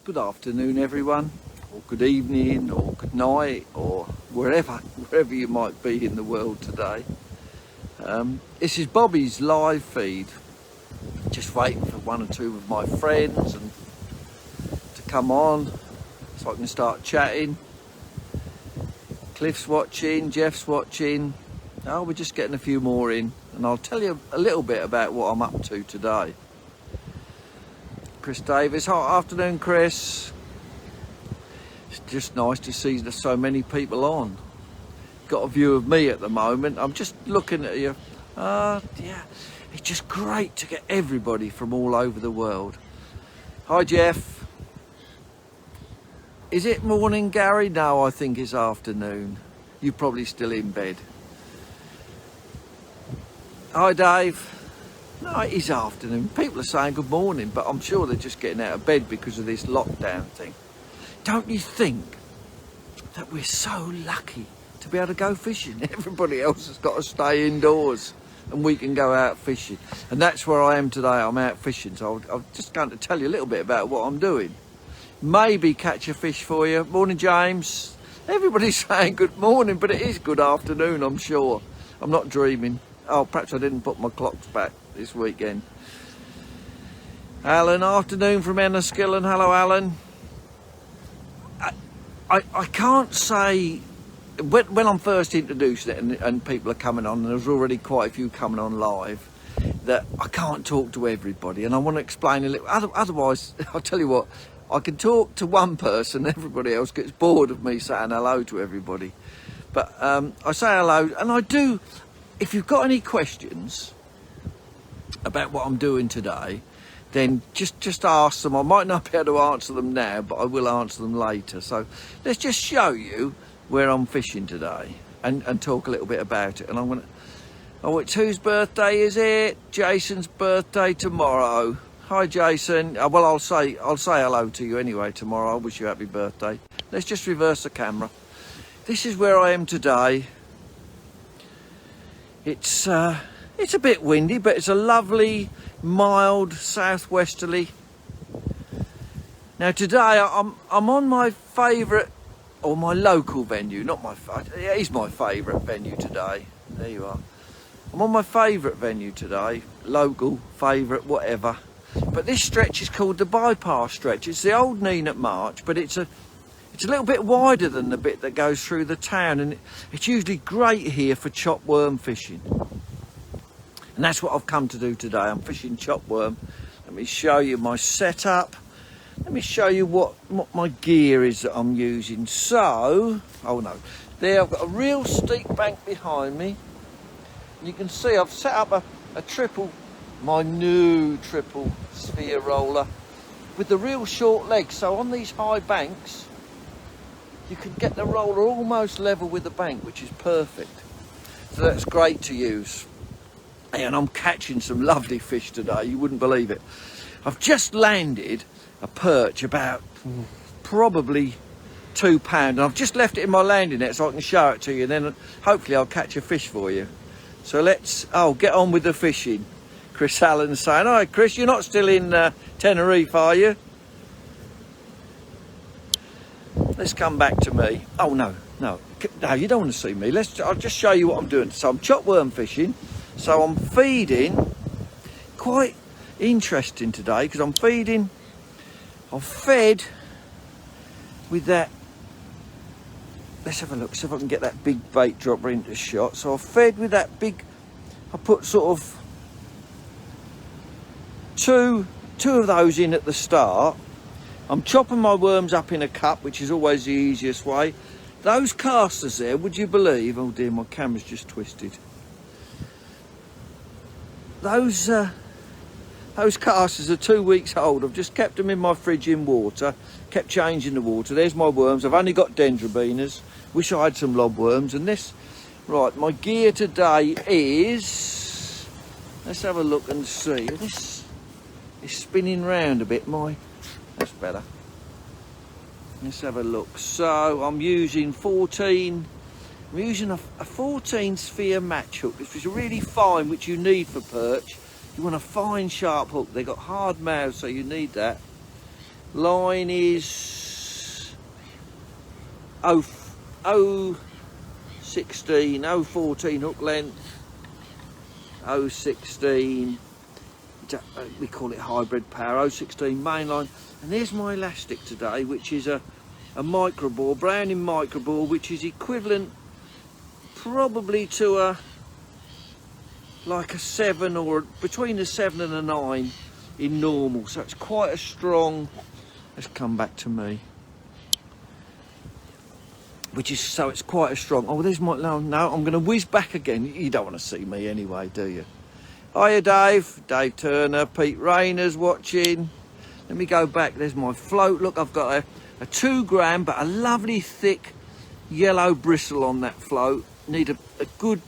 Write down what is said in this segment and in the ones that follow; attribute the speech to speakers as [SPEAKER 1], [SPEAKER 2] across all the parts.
[SPEAKER 1] Good afternoon everyone, or good evening, or good night, or wherever you might be in the world today. This is Bobby's live feed. Just waiting for one or two of my friends to come on so I can start chatting. Cliff's watching, Jeff's watching. Oh, we're just getting a few more in, and I'll tell you a little bit about what I'm up to today. Chris Davis, hi, afternoon Chris. It's just nice to see there's so many people on. Got a view of me at the moment. I'm just looking at you. Yeah, it's just great to get everybody from all over the world. Hi Jeff. Is it morning, Gary? No, I think it's afternoon. You're probably still in bed. Hi Dave. No, it is afternoon. People are saying good morning, but I'm sure they're just getting out of bed because of this lockdown thing. Don't you think that we're so lucky to be able to go fishing? Everybody else has got to stay indoors and we can go out fishing. And that's where I am today. I'm out fishing. So I'm just going to tell you a little bit about what I'm doing. Maybe catch a fish for you. Morning, James. Everybody's saying good morning, but it is good afternoon, I'm sure. I'm not dreaming. Oh, perhaps I didn't put my clocks back this weekend. Alan, afternoon from Enniskillen. Hello, Alan. I can't say, when I'm first introducing it and people are coming on, and there's already quite a few coming on live, that I can't talk to everybody, and I want to explain a little. Otherwise, I'll tell you what, I can talk to one person, everybody else gets bored of me saying hello to everybody. But I say hello, and I do. If you've got any questions about what I'm doing today, then just ask them. I might not be able to answer them now, but I will answer them later. So let's just show you where I'm fishing today and talk a little bit about it. And I'm gonna, oh, it's whose birthday is it? Jason's birthday tomorrow. Hi Jason. Well, I'll say hello to you anyway tomorrow. I wish you a happy birthday. Let's just reverse the camera. This is where I am today. It's a bit windy, but it's a lovely, mild southwesterly. Now today I'm on my favourite, or my local venue, not my, it is my favourite venue today. There you are. I'm on my favourite venue today, local, favourite, whatever. But this stretch is called the bypass stretch. It's the old NENE at March, but it's a little bit wider than the bit that goes through the town, and it's usually great here for chop worm fishing. And that's what I've come to do today. I'm fishing chop worm. Let me show you my setup. Let me show you what my gear is that I'm using. So, oh no, there I've got a real steep bank behind me. You can see I've set up a triple, my new triple sphere roller with the real short legs. So on these high banks, you can get the roller almost level with the bank, which is perfect. So that's great to use. And I'm catching some lovely fish today, you wouldn't believe it. I've just landed a perch about probably £2, and I've just left it in my landing net so I can show it to you, and then hopefully I'll catch a fish for you. So let's get on with the fishing. Chris Allen's saying, hi Chris, you're not still in Tenerife, are you? Let's come back to me. Oh no, you don't want to see me. I'll just show you what I'm doing. So I'm chop worm fishing. So I'm feeding, quite interesting today, because I've fed with that, let's have a look, see if I can get that big bait dropper into shot. So I've fed with that big, I put sort of two of those in at the start. I'm chopping my worms up in a cup, which is always the easiest way. Those casters there, would you believe, oh dear, my camera's just twisted. Those casters are 2 weeks old. I've just kept them in my fridge in water, kept changing the water. There's my worms. I've only got dendrobeners. Wish I had some lobworms. And this, right, my gear today is, let's have a look and see. This is spinning round a bit. That's better. Let's have a look. So I'm using 14. I'm using a 14 sphere match hook, which is really fine, which you need for perch. You want a fine sharp hook. They've got hard mouths, so you need that. Line is 016, 014 hook length, 016, we call it hybrid power, 016 main line. And there's my elastic today, which is a microbore, Browning microbore, which is equivalent probably to like a 7, or between a 7 and a 9 in normal. So it's quite a strong, let's come back to me, so it's quite a strong, oh there's my, no, I'm going to whiz back again. You don't want to see me anyway, do you? Hiya Dave Turner, Pete Rayner's watching. Let me go back, there's my float. Look, I've got a 2 gram but a lovely thick yellow bristle on that float. Need a good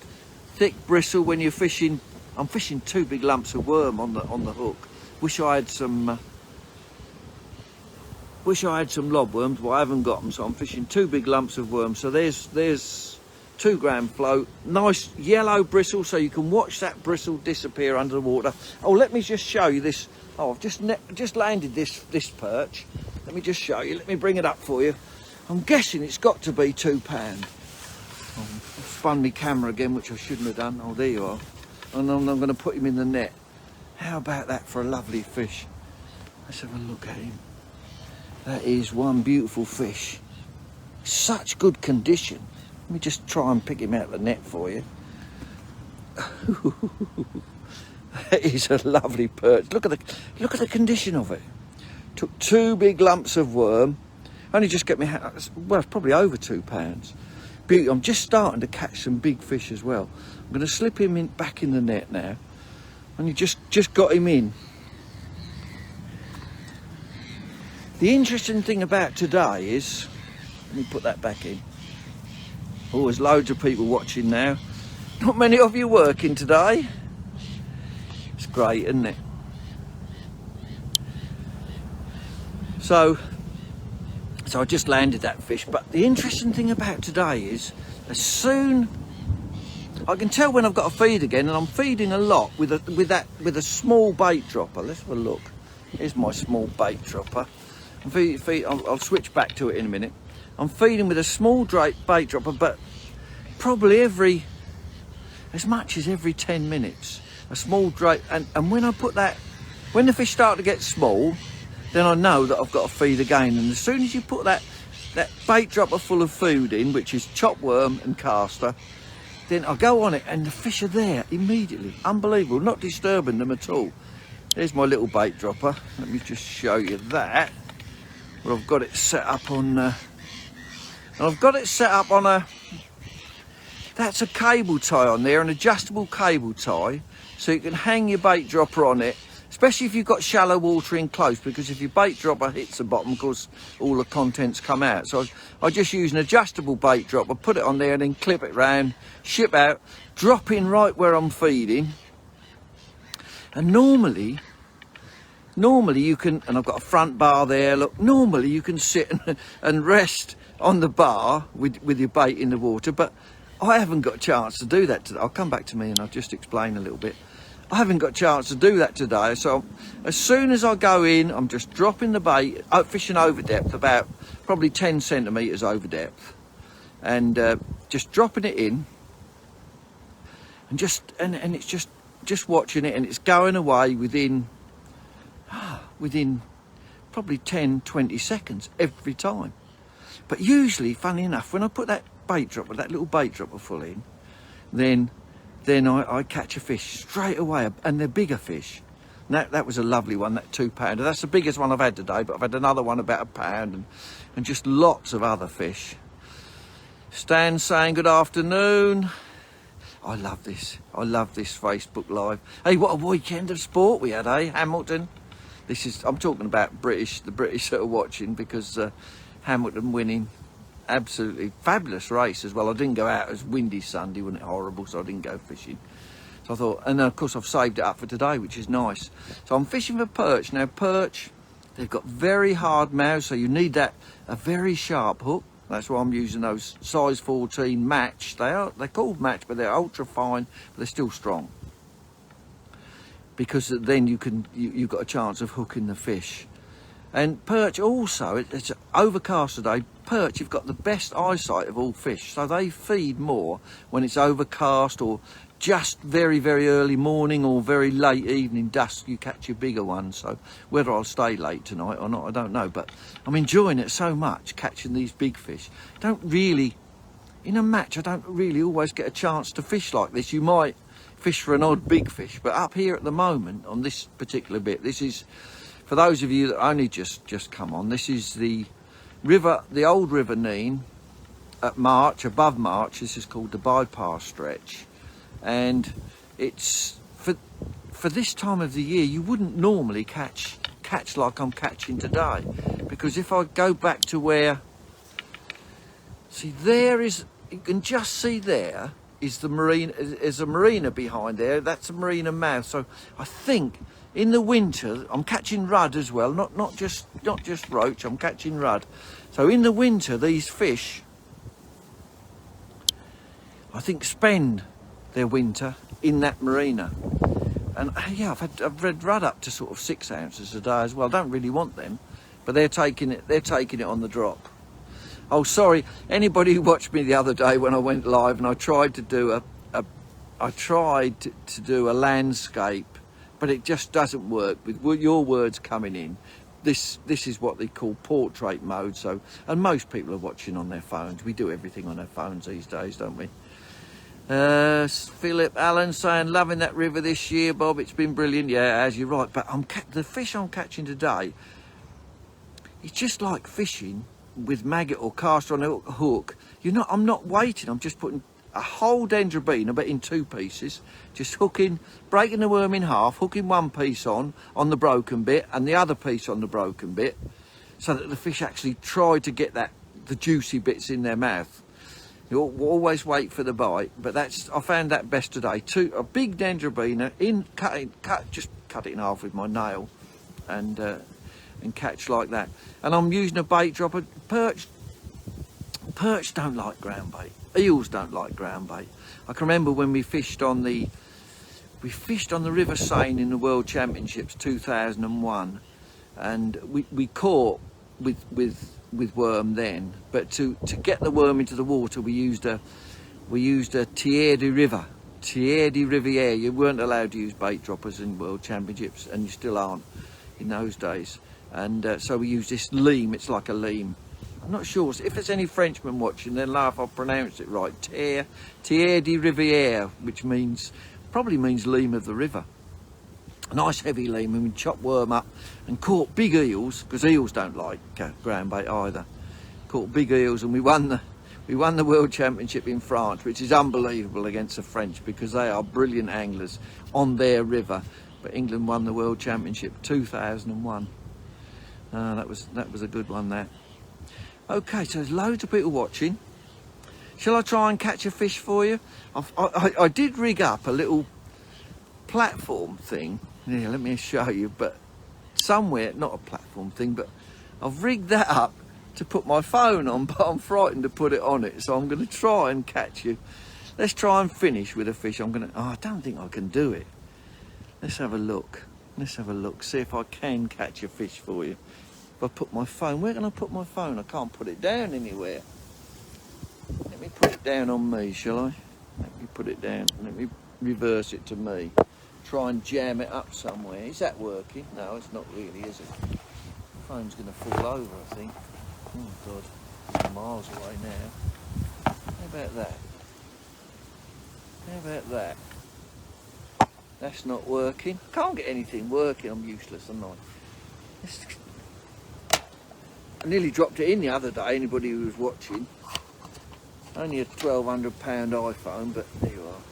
[SPEAKER 1] thick bristle when you're fishing. I'm fishing 2 big lumps of worm on the hook. Wish I had some lobworms, but I haven't got them, so I'm fishing 2 big lumps of worm. So there's 2 gram float, nice yellow bristle, so you can watch that bristle disappear under the water. Oh, let me just show you this. Oh, I've just landed this perch. Let me just show you. Let me bring it up for you. I'm guessing it's got to be 2 pound. Oh, I've spun my camera again, which I shouldn't have done. Oh, there you are. And I'm going to put him in the net. How about that for a lovely fish? Let's have a look at him. That is one beautiful fish. Such good condition. Let me just try and pick him out of the net for you. That is a lovely perch. Look at the condition of it. Took 2 big lumps of worm. Only just get me, well, it's probably over 2 pounds. Beauty. I'm just starting to catch some big fish as well. I'm going to slip him back in the net now. And you just got him in. The interesting thing about today is, let me put that back in. Oh, there's loads of people watching now. Not many of you working today. It's great, isn't it? So I just landed that fish. But the interesting thing about today is, as soon I can tell when I've got to feed again, and I'm feeding a lot with a small bait dropper. Let's have a look. Here's my small bait dropper. I'll switch back to it in a minute. I'm feeding with a small bait dropper, but probably as much as every 10 minutes. A small drape, and when I put that, when the fish start to get small, then I know that I've got to feed again. And as soon as you put that bait dropper full of food in, which is chopped worm and caster, then I go on it and the fish are there immediately. Unbelievable, not disturbing them at all. There's my little bait dropper. Let me just show you that. Well, I've got it set up on that's a cable tie on there, an adjustable cable tie, so you can hang your bait dropper on it, especially if you've got shallow water in close, because if your bait dropper hits the bottom, of course, all the contents come out. So I just use an adjustable bait dropper, put it on there and then clip it round, ship out, drop in right where I'm feeding. And normally you can, and I've got a front bar there, look, normally you can sit and rest on the bar with your bait in the water, but I haven't got a chance to do that today. I'll come back to me and I'll just explain a little bit. I haven't got a chance to do that today, so as soon as I go in, I'm just dropping the bait, fishing over depth, about probably 10 centimetres over depth, and just dropping it in, and it's just watching it, and it's going away within probably 10-20 seconds every time. But usually, funny enough, when I put that little bait dropper full in, then I catch a fish straight away, and they're bigger fish. And that was a lovely one, that 2 pounder. That's the biggest one I've had today, but I've had another one about a pound, and just lots of other fish. Stan saying good afternoon. I love this Facebook Live. Hey, what a weekend of sport we had, eh, Hamilton? I'm talking about the British that are watching, because Hamilton winning. Absolutely fabulous race as well. I didn't go out, it was windy Sunday, wasn't it horrible, so I didn't go fishing. So I thought, and of course I've saved it up for today, which is nice. So I'm fishing for perch. Now perch, they've got very hard mouths, so you need a very sharp hook. That's why I'm using those size 14 match. They're called match, but they're ultra fine, but they're still strong. Because then you've got a chance of hooking the fish. And perch also, it's overcast today. Perch, you've got the best eyesight of all fish, so they feed more when it's overcast or just very, very early morning or very late evening dusk. You catch your bigger ones. So whether I'll stay late tonight or not, I don't know, but I'm enjoying it so much, catching these big fish. Don't really, in a match, I don't really always get a chance to fish like this. You might fish for an odd big fish, but up here at the moment on this particular bit, this is, for those of you that only just come on, this is the river, the old River NENE at March, above March. This is called the bypass stretch, and it's for this time of the year you wouldn't normally catch like I'm catching today, because if I go back to where, see, there is, you can just see there is the marina, is a marina behind there. That's a marina mouth. So I think in the winter I'm catching rudd as well, not just roach, I'm catching rudd. So in the winter these fish, I think, spend their winter in that marina. And yeah, I've read rudd up to sort of 6 ounces a day as well. Don't really want them, but they're taking it on the drop. Oh, sorry, anybody who watched me the other day when I went live and I tried to do a landscape, but it just doesn't work with your words coming in. This is what they call portrait mode. So, and most people are watching on their phones. We do everything on our phones these days, don't we? Philip Allen saying, loving that river this year, Bob. It's been brilliant. Yeah, as you're right. But the fish I'm catching today, it's just like fishing with maggot or cast on a hook. I'm not waiting. I'm just putting a whole dendrobina, but in 2 pieces, just hooking, breaking the worm in half, hooking one piece on the broken bit and the other piece on the broken bit, so that the fish actually try to get the juicy bits in their mouth. You always wait for the bite, but I found that best today. A big dendrobina just cut it in half with my nail, and catch like that. And I'm using a bait dropper. Perch don't like ground bait. Eels don't like ground bait. I can remember when we fished on the River Seine in the World Championships 2001, and we caught with worm then, but to get the worm into the water we used a Tiers de Rivière. You weren't allowed to use bait droppers in World Championships, and you still aren't in those days. And so we use this leam. It's like a leam. I'm not sure if there's any Frenchmen watching, they'll laugh I've pronounced it right. Tiers de Rivière, which probably means leam of the river. A nice heavy leam, and we chopped worm up and caught big eels, because eels don't like ground bait either. Caught big eels, and we won the World Championship in France, which is unbelievable against the French, because they are brilliant anglers on their river. But England won the World Championship 2001. That was a good one there. Okay, so there's loads of people watching. Shall I try and catch a fish for you? I did rig up a little platform thing. Yeah, let me show you. But somewhere, not a platform thing, but I've rigged that up to put my phone on, but I'm frightened to put it on it. So I'm going to try and catch you. Let's try and finish with a fish. I don't think I can do it. Let's have a look. See if I can catch a fish for you. If I put my phone, where can I put my phone? I can't put it down anywhere. Let me put it down on me, shall I? Let me put it down. Let me reverse it to me. Try and jam it up somewhere. Is that working? No, it's not really, is it? The phone's going to fall over, I think. Oh, God. I'm miles away now. How about that? That's not working. Can't get anything working. I'm useless, am I? I nearly dropped it in the other day, anybody who was watching. Only a £1,200 iPhone, but there you are.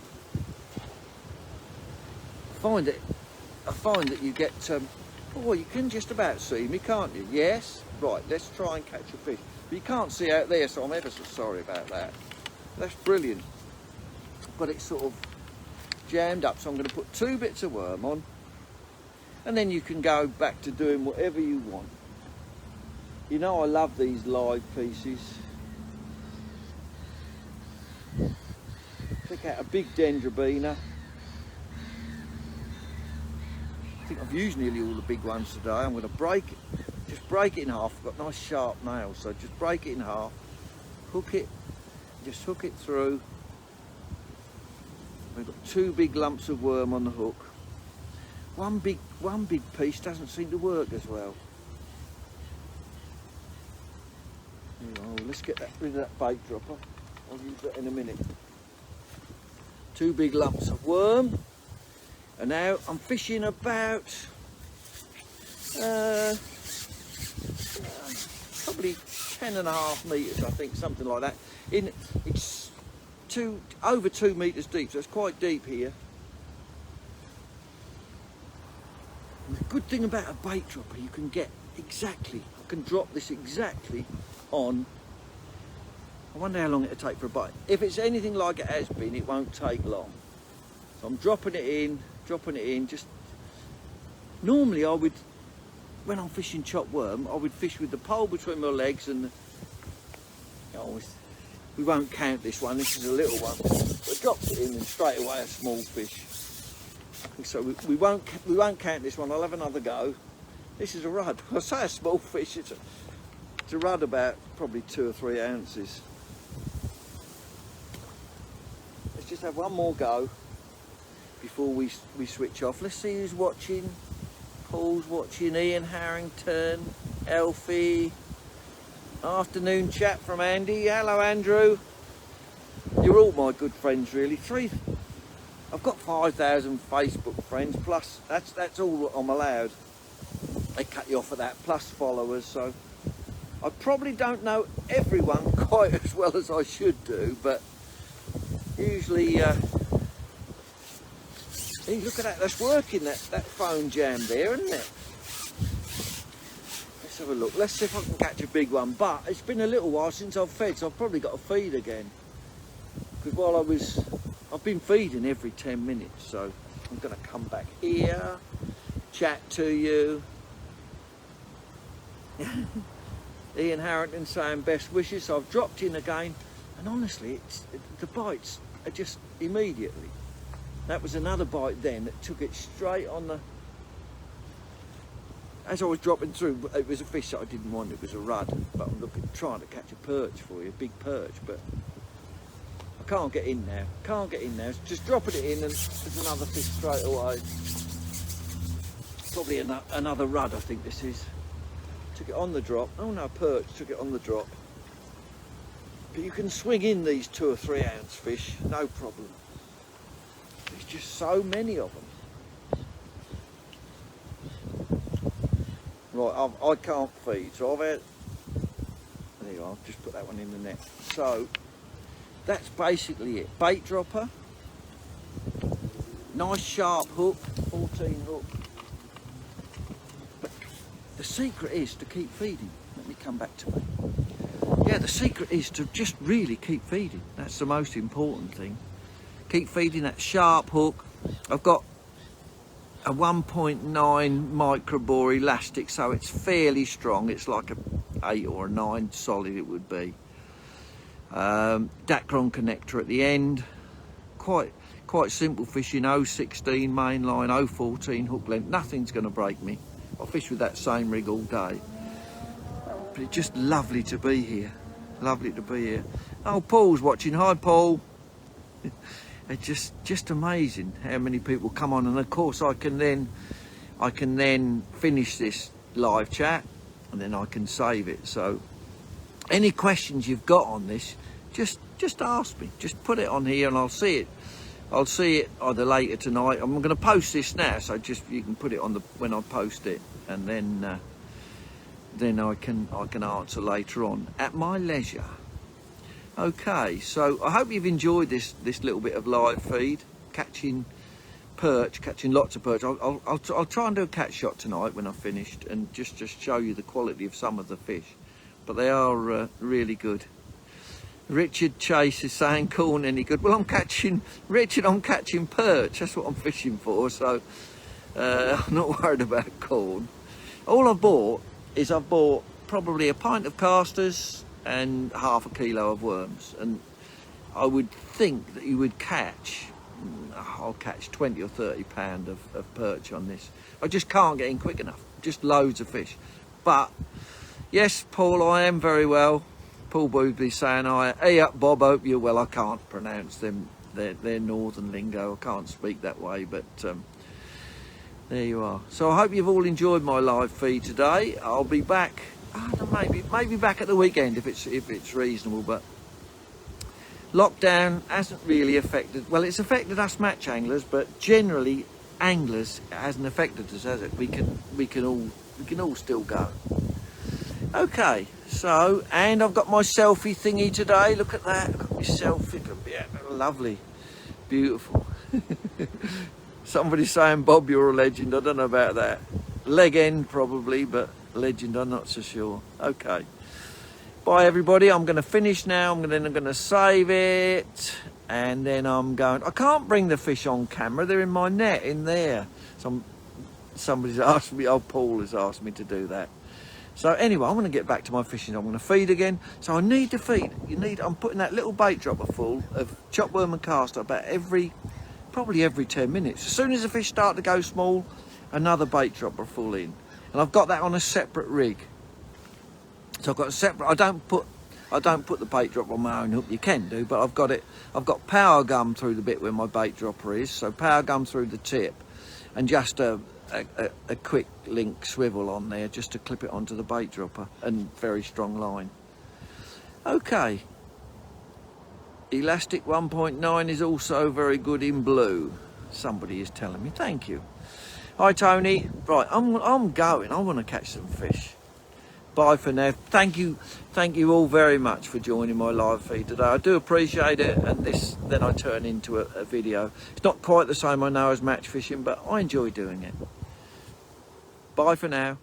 [SPEAKER 1] I find that you get, you can just about see me, can't you? Yes? Right, let's try and catch a fish. But you can't see out there, so I'm ever so sorry about that. That's brilliant. But it's sort of jammed up, so I'm going to put 2 bits of worm on, and then you can go back to doing whatever you want. You know I love these live pieces. Pick out a big dendrobina. I think I've used nearly all the big ones today. I'm going to break it, just break it in half. I've got nice sharp nails, so just break it in half, hook it, just hook it through. We've got 2 big lumps of worm on the hook. One big piece doesn't seem to work as well. Oh, let's get rid of that bait dropper. I'll use that in a minute. 2 big lumps of worm. And now I'm fishing about probably 10.5 metres, I think, something like that. It's over 2 metres deep, so it's quite deep here. And the good thing about a bait dropper, you can get exactly, I can drop this exactly on. I wonder how long it'll take for a bite. If it's anything like it has been, it won't take long. So I'm dropping it in, just normally I would, when I'm fishing chopped worm, I would fish with the pole between my legs and we won't count this one, this is a little one. But I dropped it in and straight away a small fish. So we won't count this one, I'll have another go. This is a rudd. I say a small fish, it's a rudd about probably 2 or 3 ounces. Let's just have one more go before we switch off. Let's see who's watching. Paul's watching, Ian Harrington, Elfie. Afternoon chat from Andy. Hello Andrew. You're all my good friends really. I've got 5,000 Facebook friends, plus that's all I'm allowed. They cut you off at that, plus followers, so I probably don't know everyone quite as well as I should do, but usually hey, look at that, that's working, that phone jam there, isn't it? Let's have a look, let's see if I can catch a big one. But it's been a little while since I've fed, so I've probably got to feed again, because I've been feeding every 10 minutes, so I'm going to come back here, chat to you. Ian Harrington saying best wishes. So I've dropped in again, and honestly, the bites are just immediately. That was another bite then that took it straight on the. As I was dropping through, it was a fish that I didn't want. It was a rudd, but I'm trying to catch a perch for you, a big perch, but I can't get in now. Can't get in now. Just dropping it in, and there's another fish straight away. Probably another rudd, I think this is. Took it on the drop. Oh no, perch, took it on the drop. But you can swing in these 2 or 3 ounce fish, no problem. There's just so many of them. Right, I can't feed, so I've had, there you are, I've just put that one in the net. So, that's basically it. Bait dropper, nice sharp hook, 14 hook. The secret is to keep feeding. Let me come back to me. Yeah, the secret is to just really keep feeding. That's the most important thing. Keep feeding that sharp hook. I've got a 1.9 microbore elastic, so it's fairly strong. It's like a 8 or a 9 solid it would be. Dacron connector at the end. Quite simple fishing. 0.16 main line, 0.14 hook length. Nothing's going to break me. I fish with that same rig all day. But it's just lovely to be here. Lovely to be here. Oh, Paul's watching. Hi, Paul. It's just amazing how many people come on, and of course I can then finish this live chat, and then I can save it. So any questions you've got on this, just ask me. Just put it on here, and I'll see it. I'll see it either later tonight. I'm going to post this now, so just you can put it on when I post it, and then I can answer later on at my leisure. Okay, so I hope you've enjoyed this little bit of live feed, catching lots of perch. I'll try and do a catch shot tonight when I've finished, and just show you the quality of some of the fish, but they are really good. Richard Chase is saying corn any good. Well, I'm catching perch. That's what I'm fishing for, so I'm not worried about corn. All I've bought probably a pint of casters and half a kilo of worms, and I would think that you would catch, I'll catch 20 or 30 pound of perch on this. I just can't get in quick enough. Just loads of fish. But yes, Paul, I am very well. Paul Booby saying, hey up Bob, hope you're well. I can't pronounce them, their northern lingo. I can't speak that way, but there you are. So I hope you've all enjoyed my live feed today. I'll be back, maybe back at the weekend if it's reasonable, but lockdown hasn't really affected, well, it's affected us match anglers, but generally anglers, it hasn't affected us, has it? We can all still go. Okay, so, and I've got my selfie thingy today. Look at that. I've got my selfie. Yeah, lovely, beautiful. Somebody's saying, Bob, you're a legend. I don't know about that. Leg end probably, but legend, I'm not so sure. Okay. Bye everybody. I'm going to finish now. I'm going to save it, and then I'm going. I can't bring the fish on camera. They're in my net in there. Somebody's asked me. Oh, Paul has asked me to do that. So anyway, I'm going to get back to my fishing. I'm going to feed again. So I need to feed. I'm putting that little bait dropper full of chopworm and caster about probably every 10 minutes. As soon as the fish start to go small, another bait dropper full in, and I've got that on a separate rig. So I've got a separate. I don't put the bait dropper on my own hook. You can do, but I've got power gum through the bit where my bait dropper is. So power gum through the tip, and just a quick link swivel on there just to clip it onto the bait dropper, and very strong line. Okay. Elastic 1.9 is also very good in blue. Somebody is telling me. Thank you. Hi Tony. Right, I'm going. I want to catch some fish. Bye for now. Thank you all very much for joining my live feed today. I do appreciate it, and then I turn into a video. It's not quite the same, I know, as match fishing, but I enjoy doing it. Bye for now.